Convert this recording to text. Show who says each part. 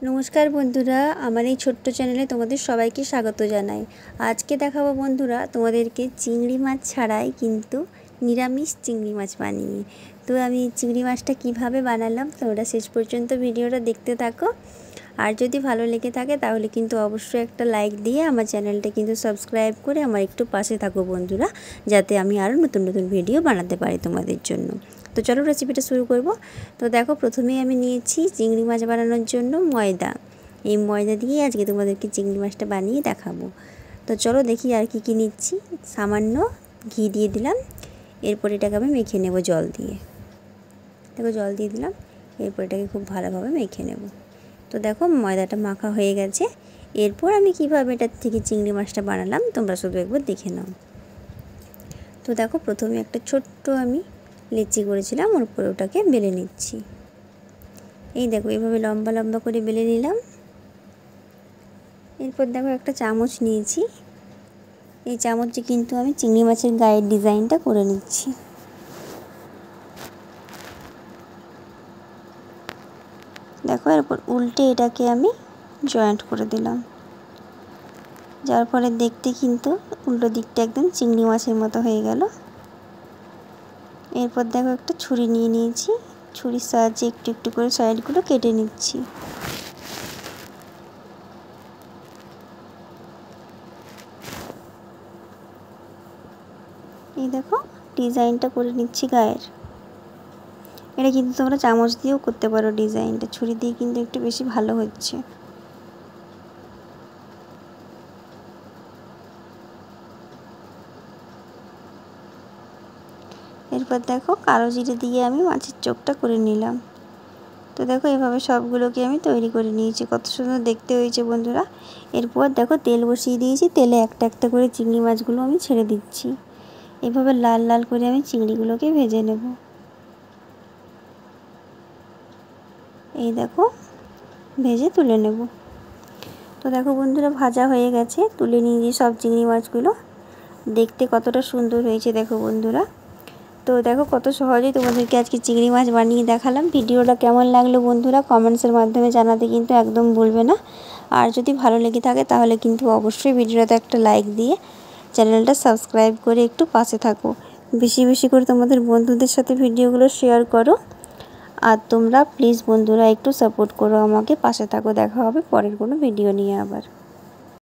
Speaker 1: नमस्कार बंधुरा आमार छोट्ट चैनेले तोमादेर सबाइके स्वागत जानाई। आज के देखाबो बंधुरा तोमादेरके चिंगड़ी माछ छाड़ाई किन्तु निरामिष चिंगड़ी माछ बानिये। तो आमी चिंगड़ी माछटा किभाबे बानालाम तोमरा शेष पर्यन्त भिडियोटा देखते थाको। और यदि भालो लेगे थाके ताहले किन्तु अवश्यई एकटा लाइक दिए आमार चैनेलटा किन्तु सबस्क्राइब करे आमार एकटु पाशे थाको बंधुरा, जाते आमी आरो नतुन नतुन भिडियो बानाते पारी तोमादेर जोन्नो। तो चलो रेसिपिटा शुरू करब। तो देखो प्रथमेই আমি নিয়েছি চিংড়ি মাছ বানানোর জন্য ময়দা। এই ময়দা দিয়ে আজকে তোমাদেরকে চিংড়ি মাছটা বানিয়ে দেখাবো। তো চলো দেখি আর কি কি নিচ্ছি। সামান্য ঘি দিয়ে দিলাম, এরপর এটাকে আমি মেখে নেব জল দিয়ে। দেখো জল দিয়ে দিলাম, এরপর এটাকে খুব ভালোভাবে মেখে নেব। তো দেখো ময়দাটা মাখা হয়ে গেছে। এরপর আমি কিভাবে এটার থেকে চিংড়ি মাছটা বানালাম তোমরা শুধু একবার দেখে নাও। তো দেখো প্রথমে একটা ছোট্ট আমি লিচি করেছিলাম, ওর উপরে ওটাকে বেলে নিচ্ছি। এই দেখো এইভাবে লম্বা লম্বা করে বেলে নিলাম। এরপর দেখো একটা চামচ নিয়েছি, এই চামচে কিন্তু আমি চিংড়ি মাছের গায়ের ডিজাইনটা করে নিচ্ছি। দেখো এরপর উল্টে এটাকে আমি জয়েন্ট করে দিলাম, যার ফলে দেখতে কিন্তু উল্টো দিকটা একদম চিংড়ি মাছের মতো হয়ে গেল। এরপর দেখো একটা ছুরি নিয়ে নিয়েছি, ছুরির সাহায্যে একটু একটু করে সাইডগুলো কেটে নিচ্ছি। এই দেখো ডিজাইনটা করে নিচ্ছি গায়ের। এটা কিন্তু তোমরা চামচ দিয়েও করতে পারো ডিজাইনটা, ছুরি দিয়ে কিন্তু একটু বেশি ভালো হচ্ছে। এরপর দেখো কালো জিরে দিয়ে আমি মাছের চোখটা করে নিলাম। তো দেখো এইভাবে সবগুলোকে আমি তৈরি করে নিয়েছি, কত সুন্দর দেখতে হয়েছে বন্ধুরা। এরপর দেখো তেল বসিয়ে দিয়েছি, তেলে একটা একটা করে চিংড়ি মাছগুলো আমি ছেড়ে দিচ্ছি। এইভাবে লাল লাল করে আমি চিংড়িগুলোকে ভেজে নেব। এই দেখো ভেজে তুলে নেব। তো দেখো বন্ধুরা ভাজা হয়ে গেছে, তুলে নিয়েছি সব চিংড়ি মাছগুলো। দেখতে কতটা সুন্দর হয়েছে দেখো বন্ধুরা। তো দেখো কত সহজেই তোমাদেরকে আজকে চিংড়ি মাছ বানিয়ে দেখালাম। ভিডিওটা কেমন লাগলো বন্ধুরা কমেন্টসের মাধ্যমে জানাতে কিন্তু একদম ভুলবে না। আর যদি ভালো লেগে থাকে তাহলে কিন্তু অবশ্যই ভিডিওটাতে একটা লাইক দিয়ে চ্যানেলটা সাবস্ক্রাইব করে একটু পাশে থাকো। বেশি বেশি করে তোমাদের বন্ধুদের সাথে ভিডিওগুলো শেয়ার করো। আর তোমরা প্লিজ বন্ধুরা একটু সাপোর্ট করো আমাকে, পাশে থাকো। দেখা হবে পরের কোনো ভিডিও নিয়ে আবার।